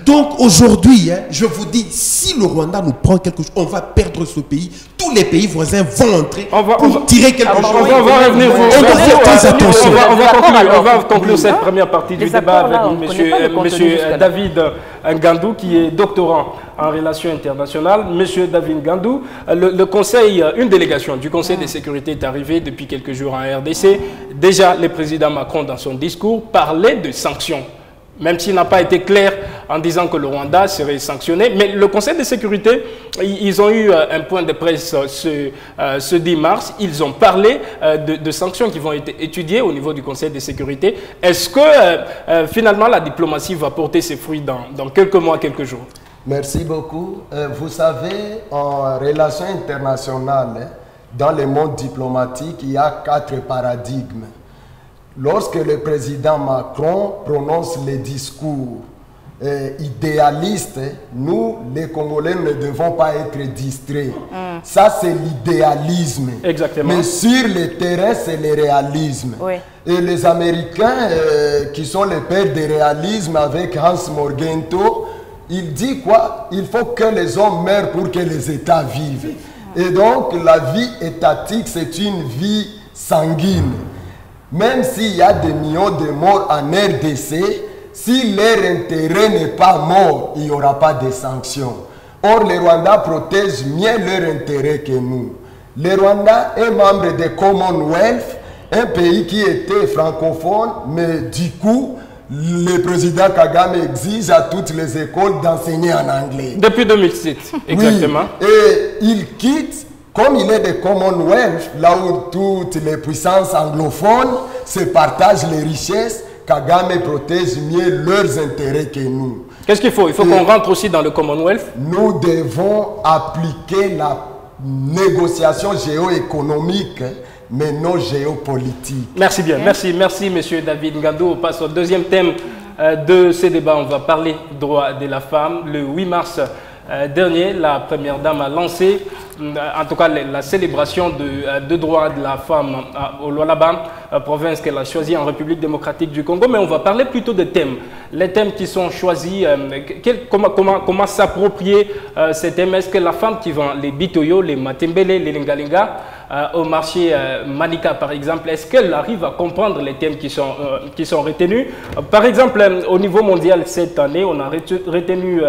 Donc aujourd'hui, hein, je vous dis, si le Rwanda nous prend quelque chose, on va perdre ce pays. Tous les pays voisins vont entrer pour tirer quelque chose. On va revenir. On doit faire très attention. On va conclure cette première partie du débat avec monsieur David Ngandou, qui est doctorant en relations internationales. Monsieur David Ngandou, le Conseil, une délégation du Conseil de sécurité est arrivée depuis quelques jours en RDC. Déjà, le président Macron, dans son discours, parlait de sanctions. Même s'il n'a pas été clair en disant que le Rwanda serait sanctionné. Mais le Conseil de sécurité, ils ont eu un point de presse ce 10 mars. Ils ont parlé de sanctions qui vont être étudiées au niveau du Conseil de sécurité. Est-ce que finalement la diplomatie va porter ses fruits dans quelques mois, quelques jours? Merci beaucoup. Vous savez, en relations internationales, dans le monde diplomatique, il y a 4 paradigmes. Lorsque le président Macron prononce les discours idéalistes, nous, les Congolais, ne devons pas être distraits. Ça, c'est l'idéalisme. Exactement. Mais sur le terrain, c'est le réalisme. Oui. Et les Américains, qui sont les pères du réalisme avec Hans Morgenthau, il dit quoi? Il faut que les hommes meurent pour que les États vivent. Et donc, la vie étatique, c'est une vie sanguine. Même s'il y a des millions de morts en RDC, si leur intérêt n'est pas mort, il n'y aura pas de sanctions. Or, le Rwanda protège mieux leur intérêt que nous. Le Rwanda est membre du Commonwealth, un pays qui était francophone, mais du coup, le président Kagame exige à toutes les écoles d'enseigner en anglais. Depuis 2007, exactement. Oui, et il quitte. Comme il est de Commonwealth, là où toutes les puissances anglophones se partagent les richesses, Kagame protège mieux leurs intérêts que nous. Qu'est-ce qu'il faut? Il faut qu'on rentre aussi dans le Commonwealth. Nous devons appliquer la négociation géoéconomique, mais non géopolitique. Merci bien. Merci, monsieur David Ngandou. On passe au deuxième thème de ce débat. On va parler droit de la femme. Le 8 mars dernier, la première dame a lancé, en tout cas, la célébration de droits de la femme au Lualaba, province qu'elle a choisie en République démocratique du Congo. Mais on va parler plutôt de thèmes. Les thèmes qui sont choisis, comment s'approprier ces thèmes? Est-ce que la femme qui vend les bitoyo, les matembele, les lingalinga, au marché Manika, par exemple, est-ce qu'elle arrive à comprendre les thèmes qui sont retenus? Par exemple, au niveau mondial, cette année, on a retenu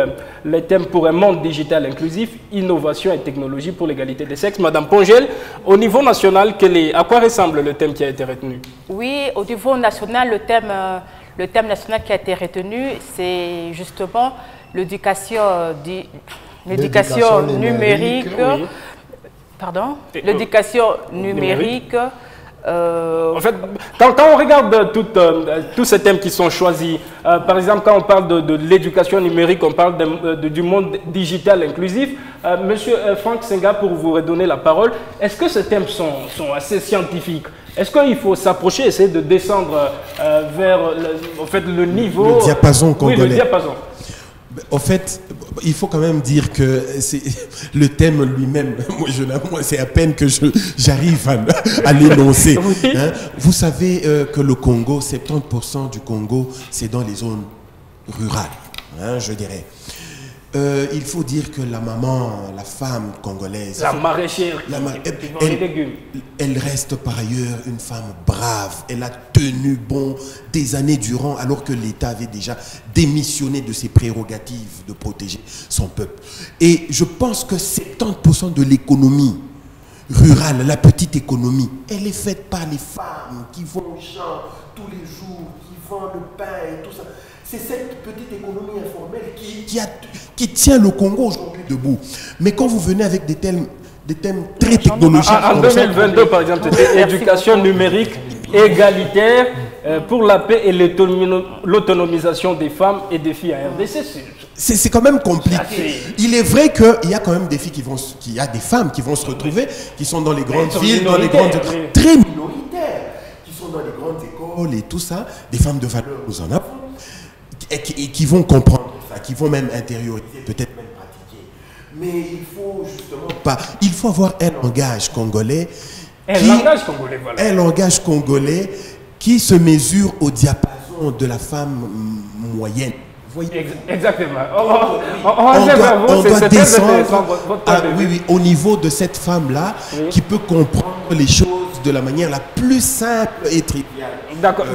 les thèmes pour un monde digital inclusif, innovation et technologie pour l'égalité des sexes. Madame Pongel, au niveau national, à quoi ressemble le thème qui a été retenu? Oui, au niveau national, le thème national qui a été retenu, c'est justement l'éducation numérique. Oui. Pardon? L'éducation numérique. En fait, quand on regarde tous ces thèmes qui sont choisis, par exemple, quand on parle de l'éducation numérique, on parle du monde digital inclusif. Monsieur Franck Senga, pour vous redonner la parole, est-ce que ces thèmes sont assez scientifiques? Est-ce qu'il faut s'approcher, essayer de descendre vers le niveau... Le diapason congolais. Oui, le diapason. En fait, il faut quand même dire que le thème lui-même, moi c'est à peine que j'arrive à l'énoncer. Oui. Hein. Vous savez que le Congo, 70% du Congo, c'est dans les zones rurales, hein, je dirais. Il faut dire que la maman, la femme congolaise, la maraîchère, elle reste par ailleurs une femme brave. Elle a tenu bon des années durant, alors que l'État avait déjà démissionné de ses prérogatives de protéger son peuple. Et je pense que 70% de l'économie rurale, la petite économie, elle est faite par les femmes qui vont au champ tous les jours, qui vendent le pain et tout ça. C'est cette petite économie informelle qui tient le Congo aujourd'hui debout. Mais quand vous venez avec des thèmes très technologiques... En 2022, par exemple, c'était éducation numérique égalitaire pour la paix et l'autonomisation des femmes et des filles à RDC. C'est quand même compliqué. Il est vrai qu'il y a quand même des filles qu'il y a des femmes qui vont se retrouver, qui sont dans les grandes villes, dans les grandes... Très minoritaires, qui sont dans les grandes écoles et tout ça. Des femmes de valeur, nous en avons. Et qui vont comprendre ça, qui vont même intérioriser, peut-être même pratiquer. Mais il faut justement pas... Il faut avoir un langage congolais. Un langage congolais qui se mesure au diapason de la femme moyenne. Vous voyez? Exactement. On doit descendre au niveau de cette femme-là, oui, qui peut comprendre les choses de la manière la plus simple et triviale.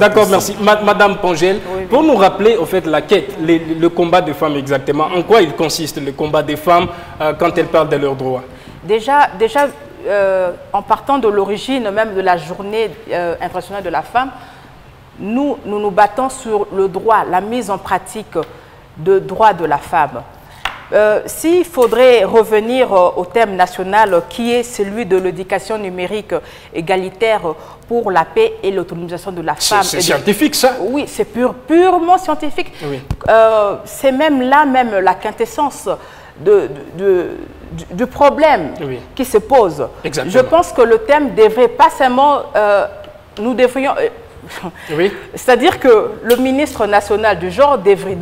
D'accord, merci. Madame Pongel, oui, pour nous rappeler, au fait, la quête, le combat des femmes exactement, en quoi il consiste le combat des femmes quand elles parlent de leurs droits? Déjà en partant de l'origine même de la journée internationale de la femme, nous battons sur le droit, la mise en pratique de droits de la femme. S'il faudrait revenir au thème national qui est celui de l'éducation numérique égalitaire pour la paix et l'autonomisation de la femme. C'est scientifique ça? Oui, c'est purement scientifique. Oui. C'est même la quintessence du problème, oui, qui se pose. Exactement. Je pense que le thème devrait pas seulement... nous devrions... oui. C'est-à-dire que le ministre national du genre devrait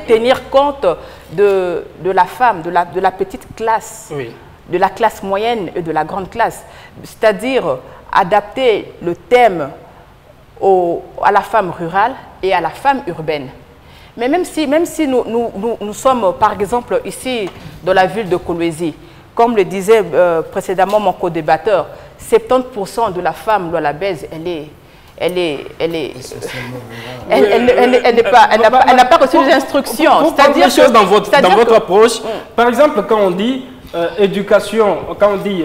tenir compte de la femme, de la petite classe, oui, de la classe moyenne et de la grande classe. C'est-à-dire adapter le thème à la femme rurale et à la femme urbaine. Mais même si nous sommes, par exemple, ici, dans la ville de Kolwezi, comme le disait précédemment mon co-débatteur, 70% de la femme, la baise, elle n'a pas reçu les instructions. C'est-à-dire que dans votre approche, par exemple, quand on dit éducation, quand on dit,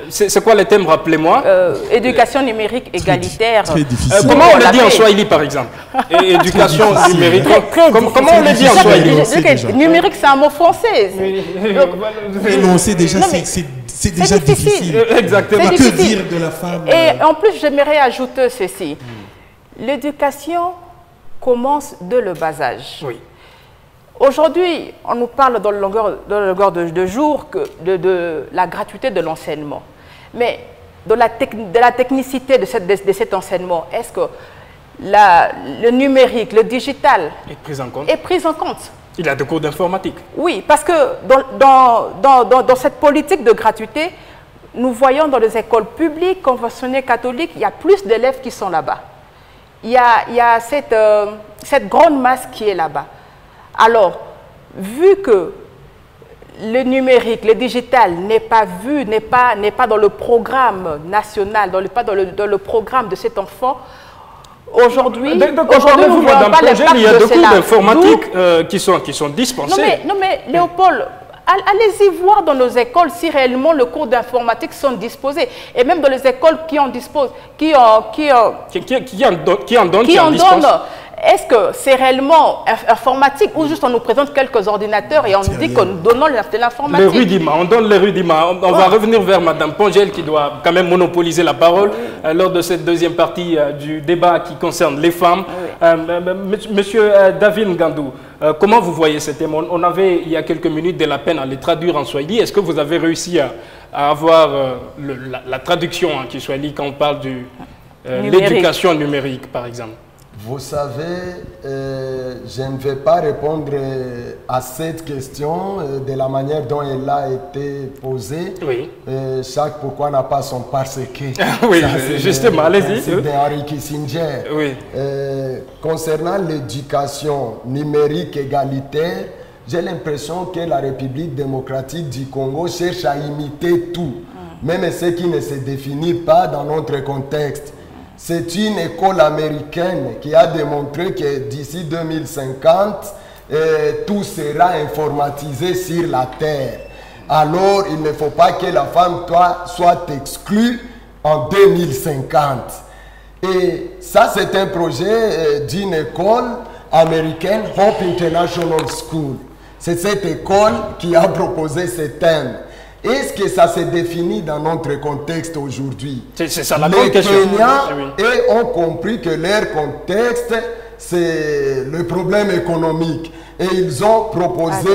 c'est quoi le thème, rappelez-moi? Éducation numérique égalitaire. Très difficile. Comment on le dit en Swahili, par exemple? Éducation numérique. Comment on le dit en Swahili? Numérique, c'est un mot français. Non, c'est déjà difficile. Exactement. Que dire de la femme? Et en plus, j'aimerais ajouter ceci. L'éducation commence dès le bas âge. Oui. Aujourd'hui, on nous parle dans le longueur de jour de la gratuité de l'enseignement. Mais de la technicité de cet enseignement, est-ce que le numérique, le digital est pris en compte? Il y a des cours d'informatique. Oui, parce que dans cette politique de gratuité, nous voyons dans les écoles publiques, conventionnées, catholiques, il y a plus d'élèves qui sont là-bas. Il y a cette grande masse qui est là-bas. Alors, vu que le numérique, le digital n'est pas vu, n'est pas dans le programme national, pas dans le programme de cet enfant, aujourd'hui, nous ne voyons pas l'impact il y a des cours d'informatique qui sont dispensés. Non mais Léopold, allez-y voir dans nos écoles si réellement le cours d'informatique sont disposés. Et même dans les écoles qui en disposent, qui en donnent. Est-ce que c'est réellement informatique ou juste on nous présente quelques ordinateurs et on nous dit que nous donnons l'informatique? Les rudiments, on donne les rudiments. On va revenir vers Mme Pongel qui doit quand même monopoliser la parole lors de cette deuxième partie du débat qui concerne les femmes. Monsieur David Ngandou, comment vous voyez ce thème? On avait il y a quelques minutes de la peine à les traduire en swahili. Est-ce que vous avez réussi à avoir la traduction en swahili quand on parle de l'éducation numérique par exemple? Vous savez, je ne vais pas répondre à cette question de la manière dont elle a été posée. Oui. Chaque pourquoi n'a pas son parce que. Oui, justement, allez-y. C'est d'Henry Kissinger. Oui. Concernant l'éducation numérique égalitaire, j'ai l'impression que la République démocratique du Congo cherche à imiter tout, même ce qui ne se définit pas dans notre contexte. C'est une école américaine qui a démontré que d'ici 2050, tout sera informatisé sur la Terre. Alors, il ne faut pas que la femme soit exclue en 2050. Et ça, c'est un projet d'une école américaine, Hope International School. C'est cette école qui a proposé ce thème. Est-ce que ça se définit dans notre contexte aujourd'hui? C'est ça la grande question. Les Kenyans ont compris que leur contexte, c'est le problème économique. Et ils ont proposé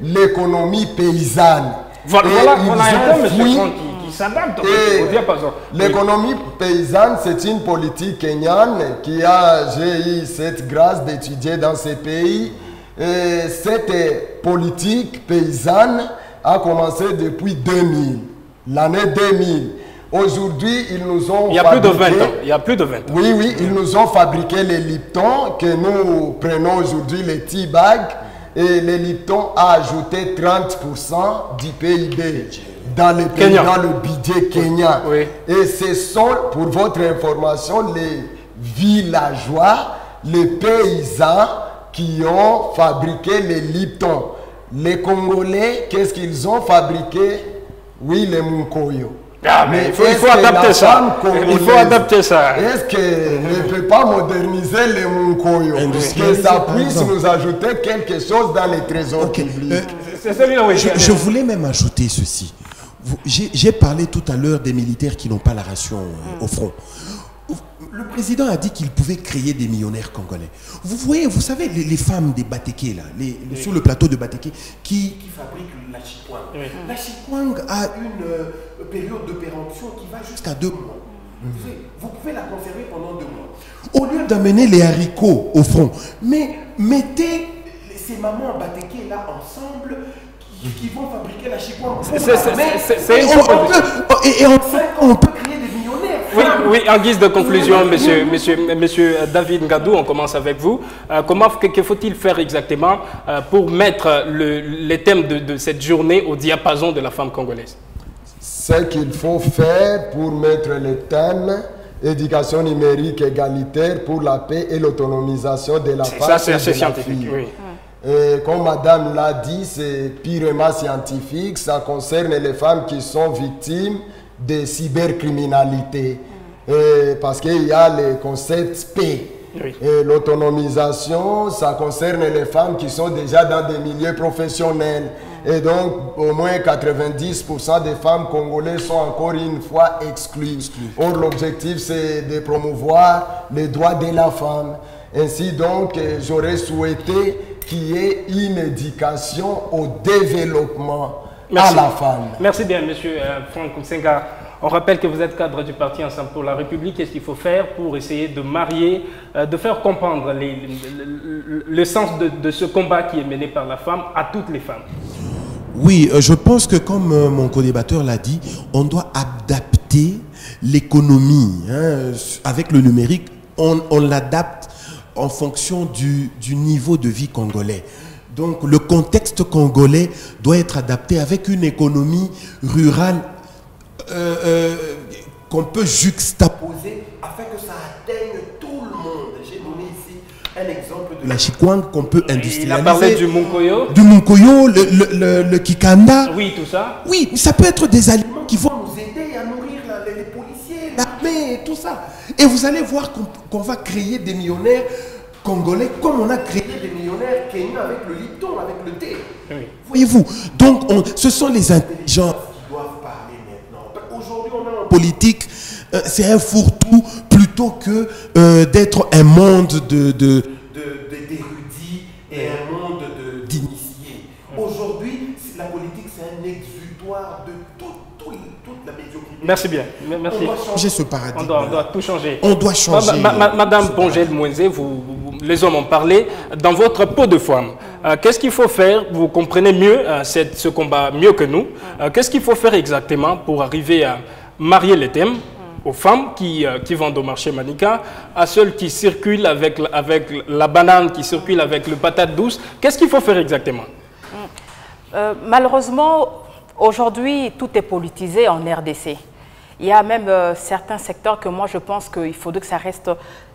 l'économie paysanne. Voilà un peu, monsieur Franck, qui s'adapte au diapason. L'économie paysanne, c'est une politique kenyane qui j'ai eu cette grâce d'étudier dans ces pays. Et cette politique paysanne a commencé depuis 2000, l'année 2000. Aujourd'hui, ils nous ont Il y a plus de 20 ans. Il y a plus de 20 ans. Oui, ils nous ont fabriqué les Lipton que nous prenons aujourd'hui, les T-Bag. Et les Lipton a ajouté 30% du PIB dans le pays, dans le budget kenyan. Oui. Et ce sont, pour votre information, les villageois, les paysans qui ont fabriqué les Lipton. Les Congolais, qu'est-ce qu'ils ont fabriqué? Oui, les Munkoyo. Mais il faut adapter ça. Il faut adapter ça. Est-ce qu'elle ne peut pas moderniser les Munkoyo? Que ça puisse nous ajouter quelque chose dans les trésors publics. Je voulais même ajouter ceci. J'ai parlé tout à l'heure des militaires qui n'ont pas la ration au front. Le président a dit qu'il pouvait créer des millionnaires congolais. Vous savez, les femmes des Batéké, là, sur le plateau de Batéké, qui fabriquent la chikwang. Oui. La chikwang a une période de péremption qui va jusqu'à 2 mois. Vous pouvez la conserver pendant 2 mois. Au lieu d'amener les haricots au front, mais mettez ces mamans Batéké là ensemble qui vont fabriquer la chikwang. Et enfin, on peut créer des millionnaires. Oui, en guise de conclusion, monsieur David Ngandou, on commence avec vous. Que faut-il faire exactement pour mettre les thèmes de cette journée au diapason de la femme congolaise? Ce qu'il faut faire pour mettre les thèmes éducation numérique égalitaire pour la paix et l'autonomisation de la femme. Ça, c'est assez scientifique, oui. Et comme madame l'a dit, c'est purement scientifique. Ça concerne les femmes qui sont victimes de cybercriminalité. Parce qu'il y a le concept P. Oui. L'autonomisation, ça concerne les femmes qui sont déjà dans des milieux professionnels. Et donc, au moins 90% des femmes congolaises sont encore une fois exclues. Or, l'objectif, c'est de promouvoir les droits de la femme. Ainsi donc, j'aurais souhaité qu'il y ait une éducation au développement à la femme. Merci bien, monsieur Franck Msenga. On rappelle que vous êtes cadre du parti Ensemble pour la République. Qu'est-ce qu'il faut faire pour essayer de marier, de faire comprendre le sens de ce combat qui est mené par la femme à toutes les femmes? Oui, je pense que comme mon co-débatteur l'a dit, on doit adapter l'économie. Avec le numérique, on l'adapte en fonction du niveau de vie congolais. Donc le contexte congolais doit être adapté avec une économie rurale qu'on peut juxtaposer afin que ça atteigne tout le monde. J'ai donné ici un exemple de la chikwang qu'on peut industrialiser. Il a parlé du munkoyo. Du munkoyo, le kikanda. Oui, tout ça. Oui, ça peut être des aliments qui vont nous aider à nourrir les policiers, l'armée et tout ça. Et vous allez voir qu'on va créer des millionnaires congolais comme on a créé des millionnaires kenyans avec le Lipton, avec le thé. Oui. Voyez-vous, donc ce sont les intelligents qui doivent parler maintenant. Aujourd'hui, on est en politique, c'est un fourre-tout plutôt que d'être un monde d'érudits et un monde d'initiés. Aujourd'hui, la politique, c'est un exutoire de toute la médiocrité. Merci bien. Merci. On doit changer ce paradigme. On doit tout changer. On doit changer. Madame Bongel Mouenzé, les hommes ont parlé. Dans votre peau de femme, qu'est-ce qu'il faut faire? Vous comprenez mieux ce combat mieux que nous. Qu'est-ce qu'il faut faire exactement pour arriver à marier les thèmes aux femmes qui vendent au marché Manika, à celles qui circulent avec la banane, qui circulent avec le patate douce? Qu'est-ce qu'il faut faire exactement? Malheureusement, aujourd'hui, tout est politisé en RDC. Il y a même certains secteurs que moi je pense qu'il faudrait que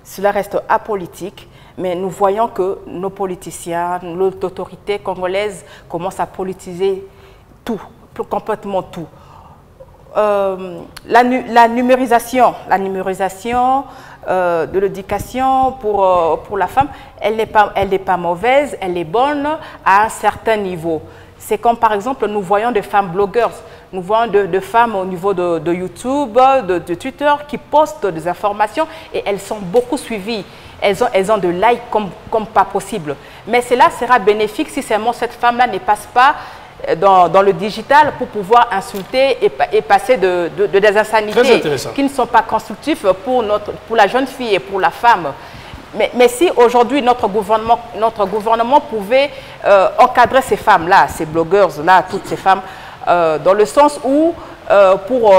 cela reste apolitique, mais nous voyons que nos politiciens, l'autorité congolaise commencent à politiser tout, complètement tout. La numérisation de l'éducation pour la femme, elle n'est pas mauvaise, elle est bonne à un certain niveau. C'est comme par exemple, nous voyons des femmes blogueurs, nous voyons de femmes au niveau de YouTube, de Twitter, qui postent des informations et elles sont beaucoup suivies. Elles ont de likes comme pas possible. Mais cela sera bénéfique si seulement cette femme-là ne passe pas dans le digital pour pouvoir insulter et passer des insanités qui ne sont pas constructives pour la jeune fille et pour la femme. Mais si aujourd'hui notre gouvernement pouvait encadrer ces femmes-là, ces blogueurs-là, toutes ces femmes, dans le sens où pour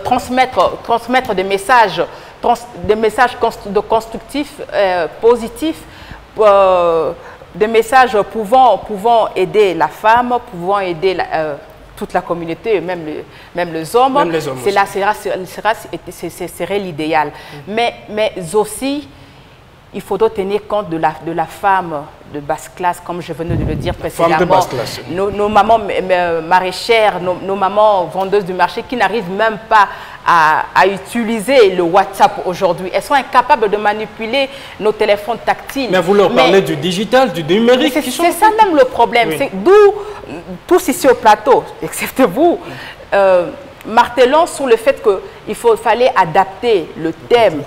transmettre des messages constructifs, positifs, des messages pouvant aider la femme, pouvant aider toute la communauté, même les hommes, cela serait l'idéal. Mais aussi, il faudra tenir compte de la femme de basse classe, comme je venais de le dire précédemment. Femme de basse classe. Nos mamans maraîchères, nos mamans vendeuses du marché qui n'arrivent même pas à utiliser le WhatsApp aujourd'hui. Elles sont incapables de manipuler nos téléphones tactiles. Mais vous leur parlez du digital, du numérique. C'est ça même le problème. Oui. D'où, tous ici au plateau, excepté vous, martelons sur le fait qu'il fallait adapter le thème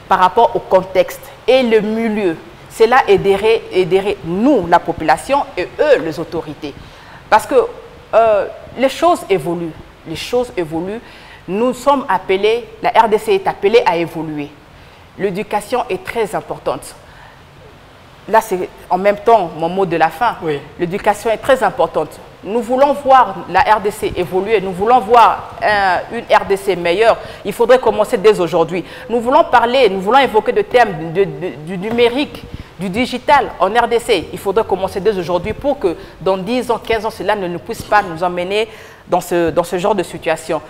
par rapport au contexte et le milieu. Cela aiderait nous, la population, et eux, les autorités. Parce que les choses évoluent. Les choses évoluent. Nous sommes appelés, la RDC est appelée à évoluer. L'éducation est très importante. Là, c'est en même temps mon mot de la fin. Oui. L'éducation est très importante. Nous voulons voir la RDC évoluer, nous voulons voir une RDC meilleure. Il faudrait commencer dès aujourd'hui. Nous voulons parler, nous voulons évoquer des thèmes du numérique, du digital en RDC. Il faudrait commencer dès aujourd'hui pour que dans 10 ans, 15 ans, cela ne puisse pas nous emmener dans ce genre de situation.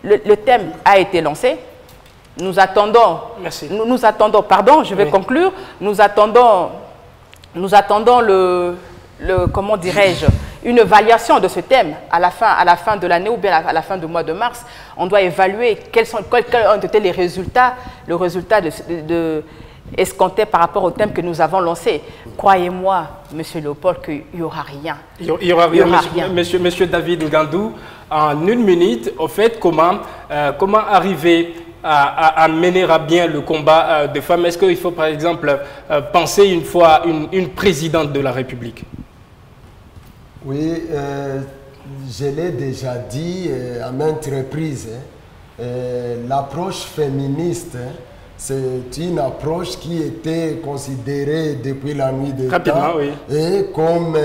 Le thème a été lancé. Nous attendons, pardon, je vais conclure. Nous attendons comment dirais-je, une évaluation de ce thème à la fin de l'année ou bien à la fin du mois de mars. On doit évaluer quels ont été les résultats escomptés par rapport au thème que nous avons lancé. Croyez-moi, Monsieur Léopold, qu'il n'y aura rien. Il y aura rien. Monsieur David Ngandou, en une minute, au fait, comment arriver à mener à bien le combat des femmes? Est-ce qu'il faut, par exemple, penser une fois une présidente de la République? Oui, je l'ai déjà dit à maintes reprises. L'approche féministe, c'est une approche qui était considérée depuis la nuit des temps comme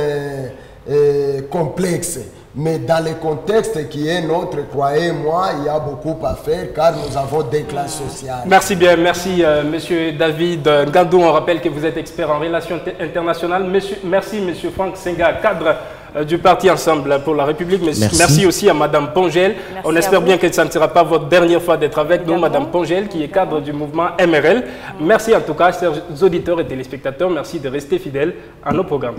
complexe. Mais dans le contexte qui est nôtre, croyez-moi, il y a beaucoup à faire car nous avons des classes sociales. Merci bien, merci Monsieur David Ngandou. On rappelle que vous êtes expert en relations internationales. Merci Monsieur Franck Senga, cadre du parti Ensemble pour la République. Merci aussi à Madame Pongel. On espère bien que ça ne sera pas votre dernière fois d'être avec nous, Madame Pongel, qui est cadre du mouvement MRL. Merci en tout cas, chers auditeurs et téléspectateurs. Merci de rester fidèles à nos programmes.